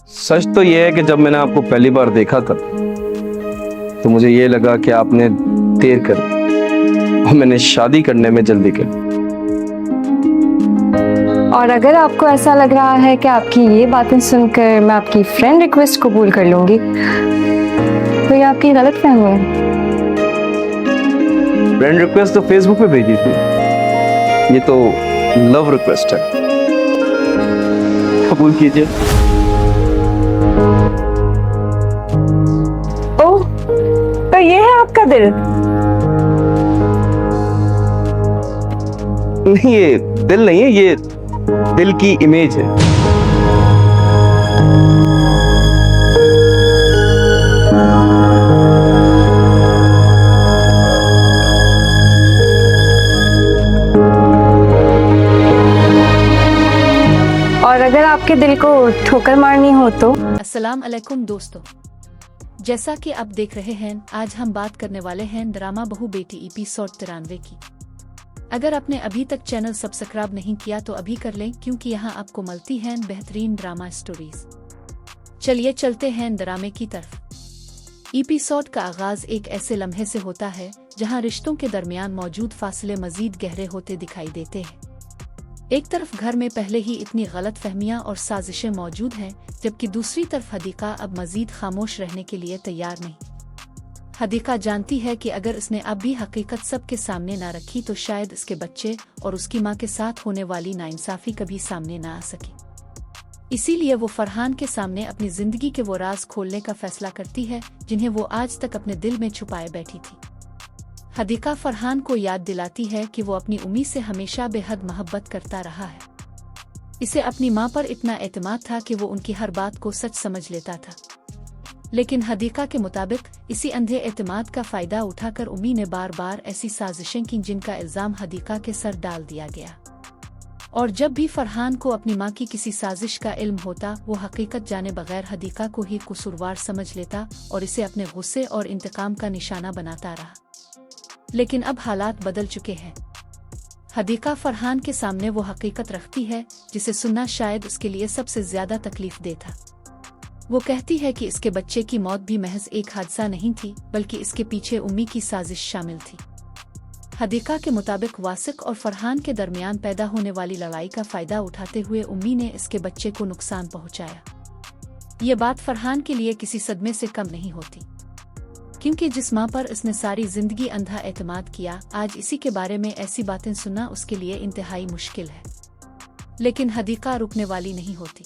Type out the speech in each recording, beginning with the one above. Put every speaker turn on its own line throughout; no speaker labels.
सच तो ये है कि जब मैंने आपको पहली बार देखा था तो मुझे ये लगा कि आपने देर कर और मैंने शादी करने में जल्दी कर।
और अगर आपको ऐसा लग रहा है कि आपकी ये बातें सुनकर मैं आपकी फ्रेंड रिक्वेस्ट कबूल कर लूंगी तो ये आपकी गलत फहमी है।
फ्रेंड रिक्वेस्ट तो फेसबुक पे भेजी थी, ये तो लव रिक्वेस्ट है। कबूल कीजिए।
ओह, तो ये है आपका दिल?
नहीं, ये दिल नहीं है, ये दिल की इमेज है।
और अगर आपके दिल को ठोकर मारनी हो तो?
अस्सलाम अलैकुम दोस्तों, जैसा कि आप देख रहे हैं आज हम बात करने वाले हैं ड्रामा बहू बेटी एपिसोड 93 की। अगर आपने अभी तक चैनल सब्सक्राइब नहीं किया तो अभी कर लें, क्योंकि यहाँ आपको मिलती हैं बेहतरीन ड्रामा स्टोरीज। चलिए चलते हैं ड्रामे की तरफ। एपिसोड का आगाज एक ऐसे लम्हे से होता है जहाँ रिश्तों के दरमियान मौजूद फासले मजीद गहरे होते दिखाई देते हैं। एक तरफ घर में पहले ही इतनी गलत फहमियाँ और साजिशें मौजूद हैं, जबकि दूसरी तरफ हदीका अब मजीद खामोश रहने के लिए तैयार नहीं। हदीका जानती है कि अगर इसने अब भी हकीकत सबके सामने ना रखी तो शायद इसके बच्चे और उसकी माँ के साथ होने वाली नाइंसाफी कभी सामने ना आ सके। इसीलिए वो फरहान के सामने अपनी जिंदगी के वो राज खोलने का फैसला करती है जिन्हें वो आज तक अपने दिल में छुपाए बैठी थी। हदीका फरहान को याद दिलाती है कि वो अपनी उम्मी से हमेशा बेहद मोहब्बत करता रहा है। इसे अपनी माँ पर इतना एतमाद था कि वो उनकी हर बात को सच समझ लेता था। लेकिन हदीका के मुताबिक इसी अंधे एतमाद का फायदा उठाकर उम्मी ने बार बार ऐसी साजिशें की जिनका इल्जाम हदीका के सर डाल दिया गया। और जब भी फरहान को अपनी माँ की किसी साजिश का इल्म होता वो हकीकत जाने बगैर हदीका को ही कसूरवार समझ लेता और इसे अपने गुस्से और इंतकाम का निशाना बनाता रहा। लेकिन अब हालात बदल चुके हैं। हदीका फरहान के सामने वो हकीकत रखती है जिसे सुनना शायद उसके लिए सबसे ज्यादा तकलीफ दे था। वो कहती है कि इसके बच्चे की मौत भी महज एक हादसा नहीं थी, बल्कि इसके पीछे उम्मी की साजिश शामिल थी। हदीका के मुताबिक वासिक और फरहान के दरमियान पैदा होने वाली लड़ाई का फायदा उठाते हुए उम्मी ने इसके बच्चे को नुकसान पहुंचाया। ये बात फरहान के लिए किसी सदमे से कम नहीं होती, क्योंकि जिस माँ पर इसने सारी जिंदगी अंधा एतमाद किया, आज इसी के बारे में ऐसी बातें सुनना उसके लिए इंतहाई मुश्किल है। लेकिन हदीका रुकने वाली नहीं होती।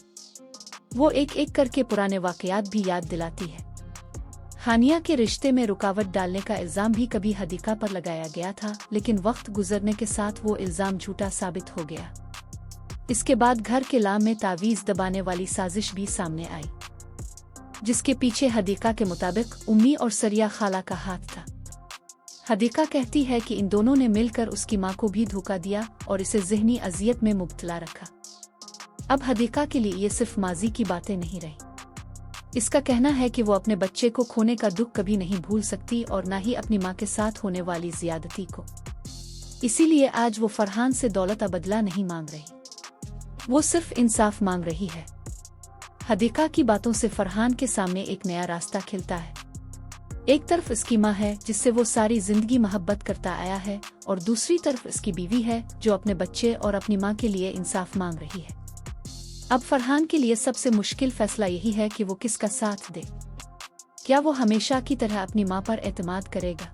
वो एक एक करके पुराने वाकयात भी याद दिलाती है। हानिया के रिश्ते में रुकावट डालने का इल्जाम भी कभी हदीका पर लगाया गया था, लेकिन वक्त गुजरने के साथ वो इल्जाम झूठा साबित हो गया। इसके बाद घर के लाम में तावीज दबाने वाली साजिश भी सामने आई, जिसके पीछे हदीका के मुताबिक उम्मी और सरिया खाला का हाथ था। हदीका कहती है कि इन दोनों ने मिलकर उसकी माँ को भी धोखा दिया और इसे ज़हनी अजियत में मुब्तला रखा। अब हदीका के लिए ये सिर्फ माजी की बातें नहीं रही। इसका कहना है कि वो अपने बच्चे को खोने का दुख कभी नहीं भूल सकती और न ही अपनी माँ के साथ होने वाली ज़ियादती को। इसीलिए आज वो फरहान से दौलत बदला नहीं मांग रही, वो सिर्फ इंसाफ मांग रही है। हदीका की बातों से फरहान के सामने एक नया रास्ता खिलता है। एक तरफ इसकी माँ है जिससे वो सारी जिंदगी मोहब्बत करता आया है, और दूसरी तरफ इसकी बीवी है जो अपने बच्चे और अपनी माँ के लिए इंसाफ मांग रही है। अब फरहान के लिए सबसे मुश्किल फैसला यही है कि वो किसका साथ दे। क्या वो हमेशा की तरह अपनी माँ पर एतमाद करेगा,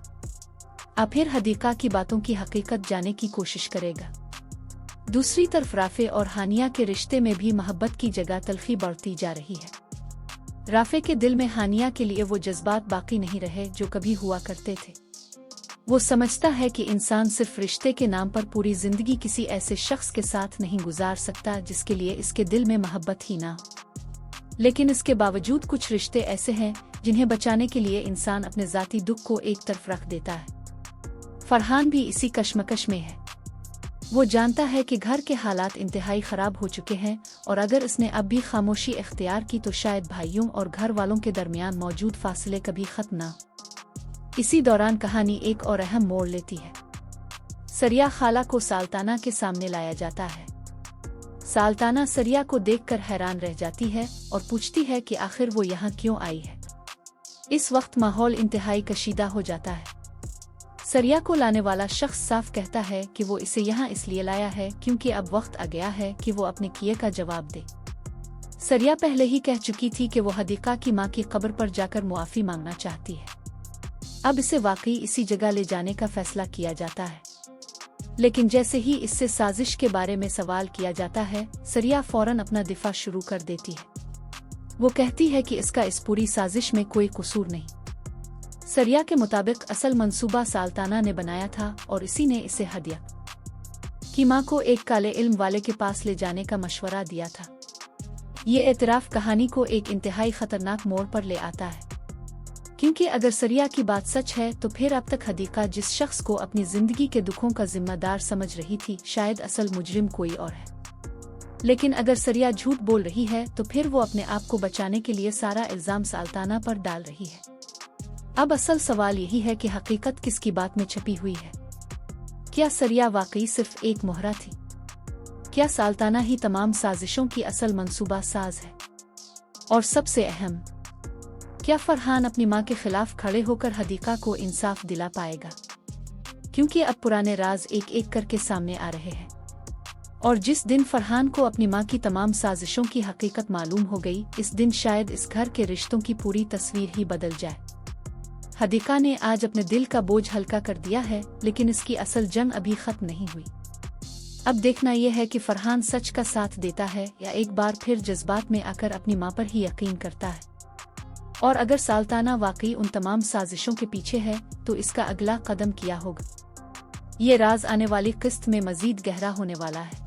या फिर हदीका की बातों की हकीकत जानने की कोशिश करेगा। दूसरी तरफ राफे और हानिया के रिश्ते में भी मोहब्बत की जगह तलखी बढ़ती जा रही है। राफे के दिल में हानिया के लिए वो जज्बात बाकी नहीं रहे जो कभी हुआ करते थे। वो समझता है कि इंसान सिर्फ रिश्ते के नाम पर पूरी जिंदगी किसी ऐसे शख्स के साथ नहीं गुजार सकता जिसके लिए इसके दिल में मोहब्बत ही ना हो। लेकिन इसके बावजूद कुछ रिश्ते ऐसे हैं जिन्हें बचाने के लिए इंसान अपने जाती दुख को एक तरफ रख देता है। फरहान भी इसी कश्मकश में है। वो जानता है कि घर के हालात इंतहाई खराब हो चुके हैं और अगर इसने अब भी खामोशी इख्तियार की तो शायद भाइयों और घर वालों के दरमियान मौजूद फासले कभी खत्म ना। इसी दौरान कहानी एक और अहम मोड़ लेती है। सरिया खाला को साल्ताना के सामने लाया जाता है। साल्ताना सरिया को देखकर हैरान रह जाती है और पूछती है कि आखिर वो यहाँ क्यों आई है। इस वक्त माहौल इंतहाई कशीदा हो जाता है। सरिया को लाने वाला शख्स साफ कहता है कि वो इसे यहाँ इसलिए लाया है क्योंकि अब वक्त आ गया है कि वो अपने किए का जवाब दे। सरिया पहले ही कह चुकी थी कि वो हदीका की माँ की कब्र पर जाकर मुआफी मांगना चाहती है। अब इसे वाकई इसी जगह ले जाने का फैसला किया जाता है, लेकिन जैसे ही इससे साजिश के बारे में सवाल किया जाता है, सरिया फौरन अपना दिफा शुरू कर देती है। वो कहती है कि इसका इस पूरी साजिश में कोई कसूर नहीं। सरिया के मुताबिक असल मंसूबा साल्ताना ने बनाया था और इसी ने इसे हदिया की माँ को एक काले इल्म वाले के पास ले जाने का मशवरा दिया था। ये एतराफ कहानी को एक इंतहाई खतरनाक मोड़ पर ले आता है, क्योंकि अगर सरिया की बात सच है तो फिर अब तक हदीका जिस शख्स को अपनी जिंदगी के दुखों का जिम्मेदार समझ रही थी, शायद असल मुजरिम कोई और है। लेकिन अगर सरिया झूठ बोल रही है तो फिर वो अपने आप को बचाने के लिए सारा इल्जाम साल्ताना पर डाल रही है। अब असल सवाल यही है कि हकीकत किसकी बात में छुपी हुई है। क्या सरिया वाकई सिर्फ एक मोहरा थी? क्या साल्ताना ही तमाम साजिशों की असल मंसूबा साज है? और सबसे अहम, क्या फरहान अपनी माँ के खिलाफ खड़े होकर हदीका को इंसाफ दिला पाएगा? क्योंकि अब पुराने राज एक एक करके सामने आ रहे हैं, और जिस दिन फरहान को अपनी माँ की तमाम साजिशों की हकीकत मालूम हो गई, इस दिन शायद इस घर के रिश्तों की पूरी तस्वीर ही बदल जाए। हदीका ने आज अपने दिल का बोझ हल्का कर दिया है, लेकिन इसकी असल जंग अभी खत्म नहीं हुई। अब देखना यह है कि फरहान सच का साथ देता है या एक बार फिर जज्बात में आकर अपनी माँ पर ही यकीन करता है। और अगर साल्ताना वाकई उन तमाम साजिशों के पीछे है तो इसका अगला कदम क्या होगा? ये राज आने वाली किस्त में मजीद गहरा होने वाला है।